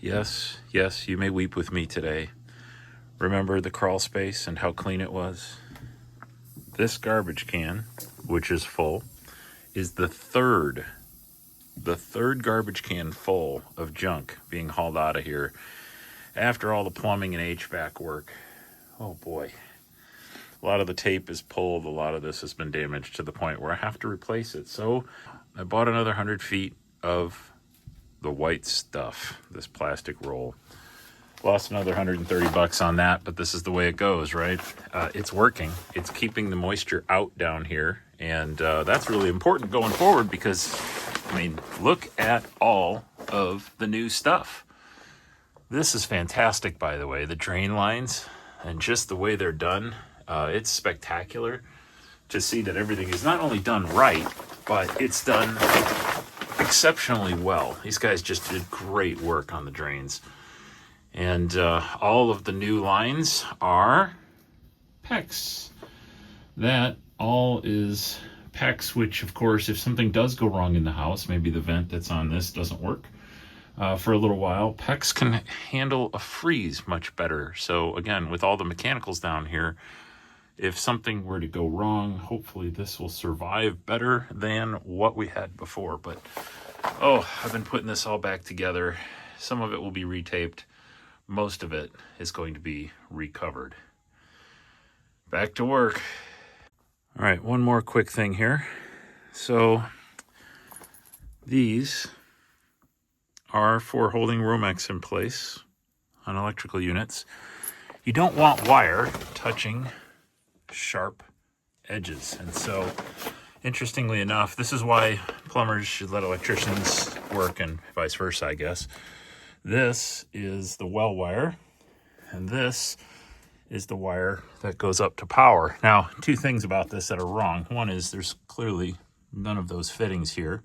Yes, yes, you may weep with me today. Remember the crawl space and how clean it was? This garbage can, which is full, is the third garbage can full of junk being hauled out of here after all the plumbing and HVAC work. Oh boy. A lot of the tape is pulled. A lot of this has been damaged to the point where I have to replace it. So I bought another 100 feet of the white stuff, this plastic roll. Lost another $130 on that, but this is the way it goes, right? It's working. It's keeping the moisture out down here, and that's really important going forward because, look at all of the new stuff. This is fantastic, by the way. The drain lines and just the way they're done, it's spectacular to see that everything is not only done right, but it's done exceptionally well. These guys just did great work on the drains. And all of the new lines are PEX. That all is PEX, which, of course, if something does go wrong in the house, maybe the vent that's on this doesn't work for a little while, PEX can handle a freeze much better. So, again, with all the mechanicals down here, if something were to go wrong, hopefully this will survive better than what we had before. But, I've been putting this all back together. Some of it will be retaped. Most of it is going to be recovered. Back to work. All right, one more quick thing here. So these are for holding Romex in place on electrical units. You don't want wire touching sharp edges. And so, interestingly enough, this is why plumbers should let electricians work and vice versa, I guess. This is the well wire, and this is the wire that goes up to power. Now, two things about this that are wrong. One is there's clearly none of those fittings here,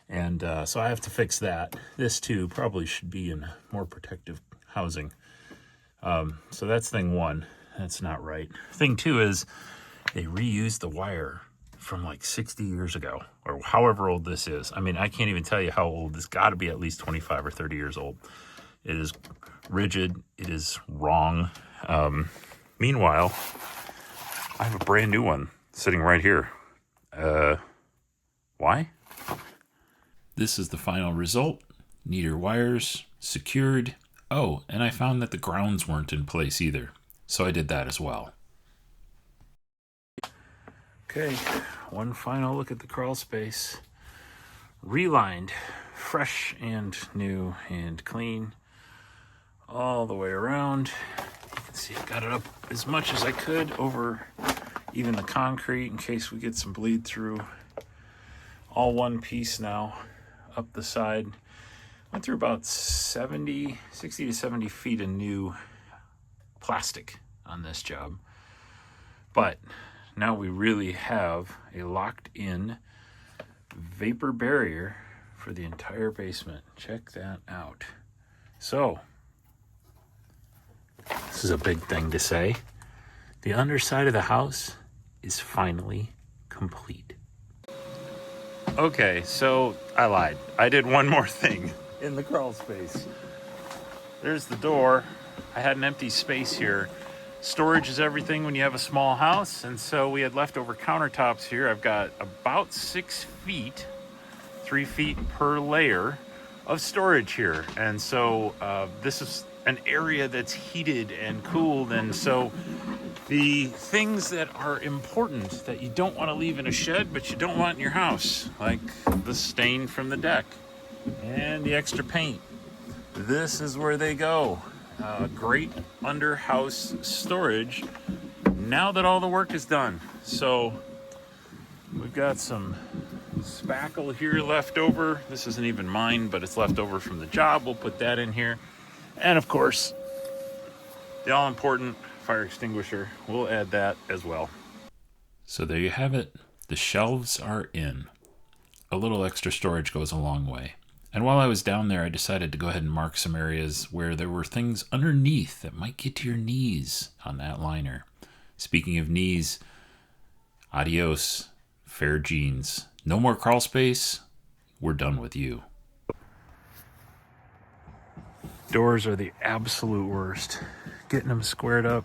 and so I have to fix that. This, too, probably should be in more protective housing. So that's thing one. That's not right. Thing two is they reused the wire from like 60 years ago, or however old this is. I can't even tell you how old. It's got to be at least 25 or 30 years old. It is rigid. It is wrong. Meanwhile, I have a brand new one sitting right here. Why? This is the final result. Neater wires, secured. Oh, and I found that the grounds weren't in place either. So I did that as well. Okay, one final look at the crawl space. Relined, fresh and new and clean all the way around. You can see I got it up as much as I could over even the concrete in case we get some bleed through. All one piece now up the side. Went through about 60 to 70 feet of new plastic on this job. But now we really have a locked-in vapor barrier for the entire basement. Check that out. So, this is a big thing to say. The underside of the house is finally complete. Okay, so I lied. I did one more thing in the crawl space. There's the door. I had an empty space here. Storage is everything when you have a small house, and so we had leftover countertops here. I've got about 6 feet, 3 feet per layer of storage here, and so this is an area that's heated and cooled, and so the things that are important that you don't want to leave in a shed but you don't want in your house, like the stain from the deck and the extra paint, this is where they go. Great under house storage now that all the work is done. So we've got some spackle here left over. This isn't even mine, but it's left over from the job. We'll put that in here. And of course, the all important fire extinguisher. We'll add that as well. So there you have it. The shelves are in. A little extra storage goes a long way. And while I was down there, I decided to go ahead and mark some areas where there were things underneath that might get to your knees on that liner. Speaking of knees, adios, fair jeans. No more crawl space. We're done with you. Doors are the absolute worst. Getting them squared up,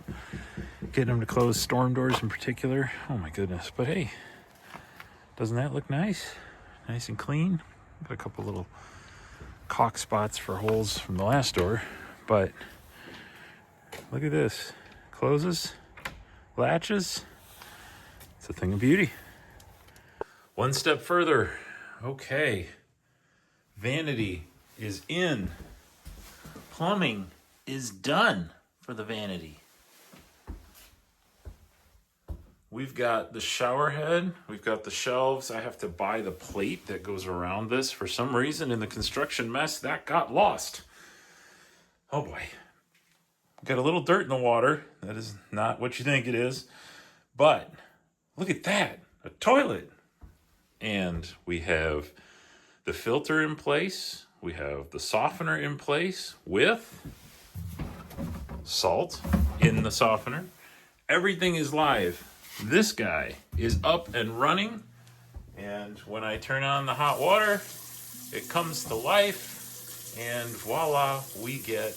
getting them to close, storm doors in particular. Oh my goodness. But hey, doesn't that look nice? Nice and clean. Got a couple little caulk spots for holes from the last door, but look at this. Closes, latches. It's a thing of beauty. One step further. Okay. Vanity is in. Plumbing is done for the vanity. We've got the shower head. We've got the shelves. I have to buy the plate that goes around this. For some reason in the construction mess, that got lost. Oh boy. Got a little dirt in the water. That is not what you think it is. But look at that. A toilet. And we have the filter in place. We have the softener in place with salt in the softener. Everything is live. This guy is up and running. And when I turn on the hot water, it comes to life. And voila, we get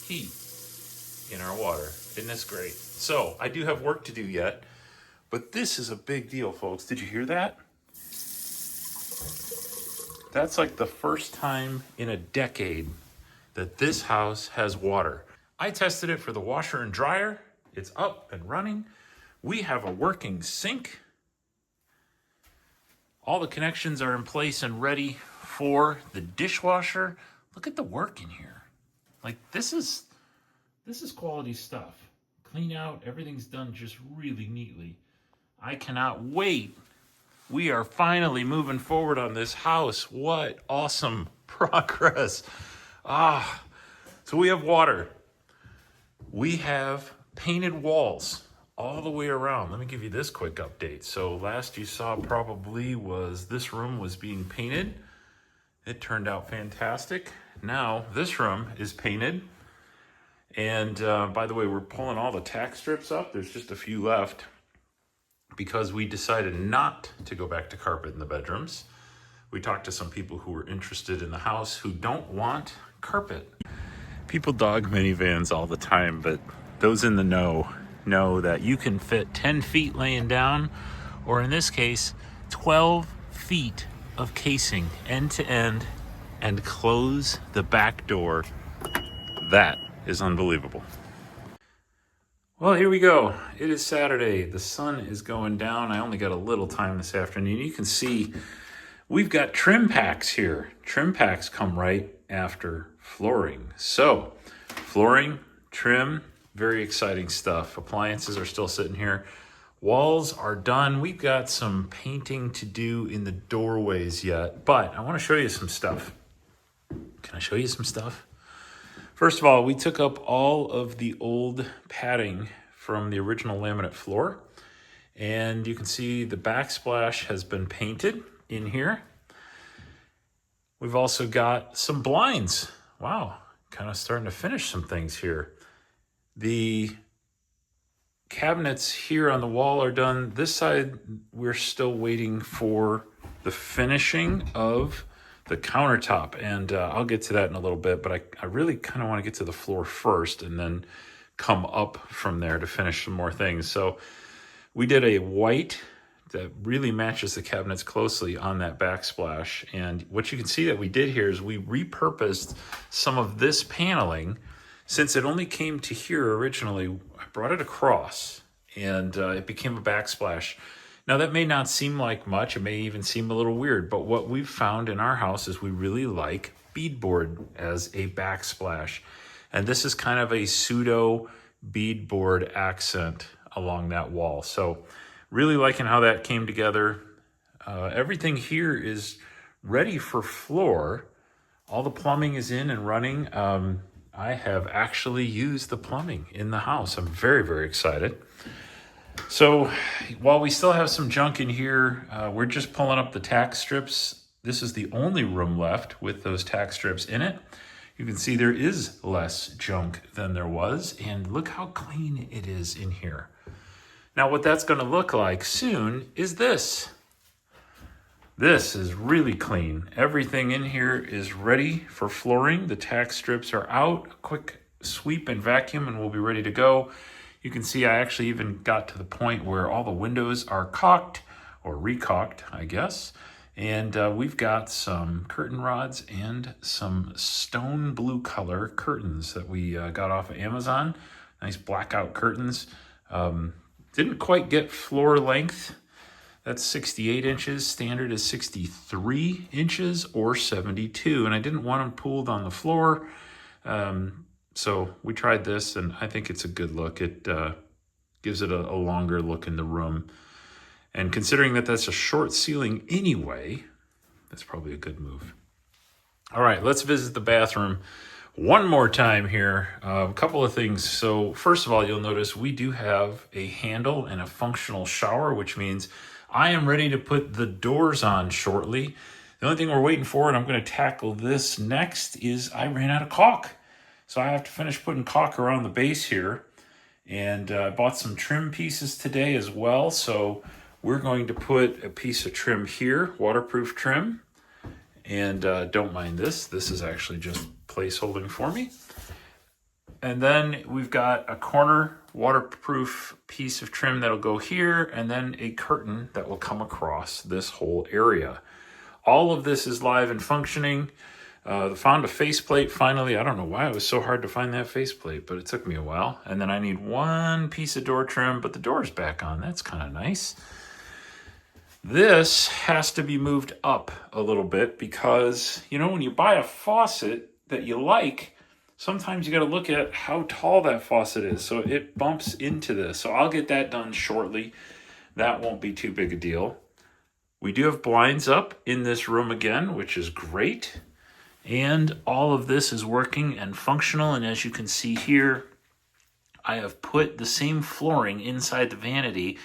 heat in our water. Isn't this great? So I do have work to do yet, but this is a big deal, folks. Did you hear that? That's like the first time in a decade that this house has water. I tested it for the washer and dryer. It's up and running. We have a working sink. All the connections are in place and ready for the dishwasher. Look at the work in here. Like this is quality stuff. Clean out, everything's done just really neatly. I cannot wait. We are finally moving forward on this house. What awesome progress. So we have water. We have painted walls all the way around. Let me give you this quick update. So last you saw probably was this room was being painted. It turned out fantastic. Now this room is painted. And by the way, we're pulling all the tack strips up. There's just a few left, because we decided not to go back to carpet in the bedrooms. We talked to some people who were interested in the house who don't want carpet. People dog minivans all the time, but those in the know that you can fit 10 feet laying down, or in this case, 12 feet of casing end to end, and close the back door. That is unbelievable. Well, here we go. It is Saturday. The sun is going down. I only got a little time this afternoon. You can see we've got trim packs here. Trim packs come right after flooring. So, flooring, trim, very exciting stuff. Appliances are still sitting here. Walls are done. We've got some painting to do in the doorways yet, but I want to show you some stuff. Can I show you some stuff? First of all, we took up all of the old padding from the original laminate floor, and you can see the backsplash has been painted in here. We've also got some blinds. Wow, kind of starting to finish some things here. The cabinets here on the wall are done. This side, we're still waiting for the finishing of the countertop, and I'll get to that in a little bit, but I really kind of want to get to the floor first and then come up from there to finish some more things. So we did a white that really matches the cabinets closely on that backsplash, and what you can see that we did here is we repurposed some of this paneling. Since it only came to here originally, I brought it across, and it became a backsplash. Now, that may not seem like much. It may even seem a little weird, but what we've found in our house is we really like beadboard as a backsplash. And this is kind of a pseudo beadboard accent along that wall. So really liking how that came together. Everything here is ready for floor. All the plumbing is in and running. I have actually used the plumbing in the house. I'm very, very excited. So while we still have some junk in here, we're just pulling up the tack strips. This is the only room left with those tack strips in it. You can see there is less junk than there was, and look how clean it is in here. Now what that's going to look like soon is this. This is really clean. Everything in here is ready for flooring. The tack strips are out. A quick sweep and vacuum and we'll be ready to go. You can see I actually even got to the point where all the windows are caulked, or recaulked, I guess. And we've got some curtain rods and some stone blue color curtains that we got off of Amazon. Nice blackout curtains. Didn't quite get floor length. That's 68 inches. Standard is 63 inches or 72. And I didn't want them pooled on the floor. So we tried this and I think it's a good look. It gives it a longer look in the room. And considering that that's a short ceiling anyway, that's probably a good move. All right, let's visit the bathroom one more time here. A couple of things. So first of all, you'll notice we do have a handle and a functional shower, which means I am ready to put the doors on shortly. The only thing we're waiting for, and I'm going to tackle this next, is I ran out of caulk. So I have to finish putting caulk around the base here. And I bought some trim pieces today as well. So we're going to put a piece of trim here, waterproof trim. And don't mind this. This is actually just placeholding for me. And then we've got a corner waterproof piece of trim that'll go here, and then a curtain that will come across this whole area. All of this is live and functioning. Found a faceplate finally. I don't know why it was so hard to find that faceplate, but it took me a while. And then I need one piece of door trim, but the door's back on. That's kind of nice. This has to be moved up a little bit because, you know, when you buy a faucet that you like, sometimes you got to look at how tall that faucet is. So it bumps into this. So I'll get that done shortly. That won't be too big a deal. We do have blinds up in this room again, which is great. And all of this is working and functional. And as you can see here, I have put the same flooring inside the vanity.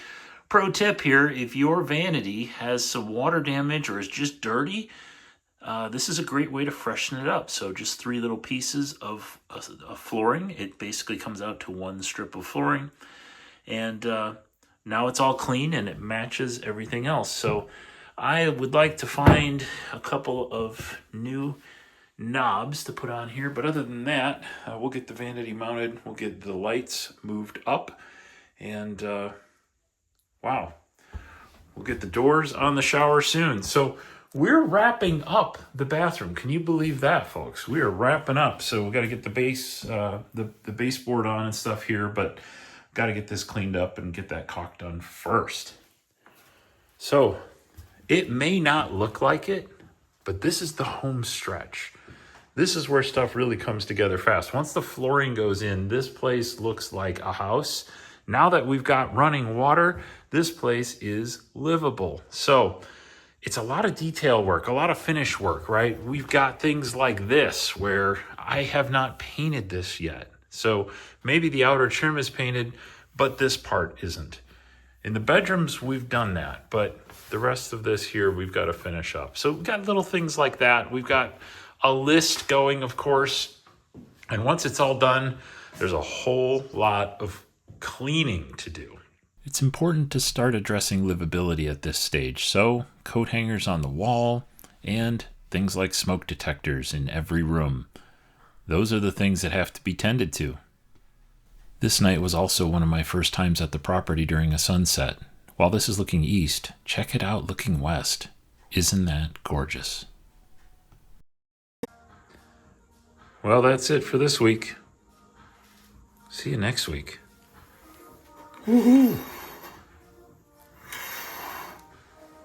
Pro tip here, if your vanity has some water damage or is just dirty, this is a great way to freshen it up. So just 3 little pieces of flooring. It basically comes out to 1 strip of flooring. And now it's all clean and it matches everything else. So I would like to find a couple of new knobs to put on here. But other than that, we'll get the vanity mounted. We'll get the lights moved up. And wow, we'll get the doors on the shower soon. So we're wrapping up the bathroom. Can you believe that, folks? We are wrapping up. So we got to get the base, the baseboard on and stuff here, but got to get this cleaned up and get that caulk done first. So it may not look like it, but this is the home stretch. This is where stuff really comes together fast. Once the flooring goes in, this place looks like a house. Now that we've got running water, this place is livable. So it's a lot of detail work, a lot of finish work, right? We've got things like this where I have not painted this yet. So maybe the outer trim is painted, but this part isn't. In the bedrooms, we've done that, but the rest of this here, we've got to finish up. So we've got little things like that. We've got a list going, of course. And once it's all done, there's a whole lot of cleaning to do. It's important to start addressing livability at this stage. So coat hangers on the wall and things like smoke detectors in every room. Those are the things that have to be tended to. This night was also one of my first times at the property during a sunset. While this is looking east, check it out looking west. Isn't that gorgeous? Well, that's it for this week. See you next week. Woohoo!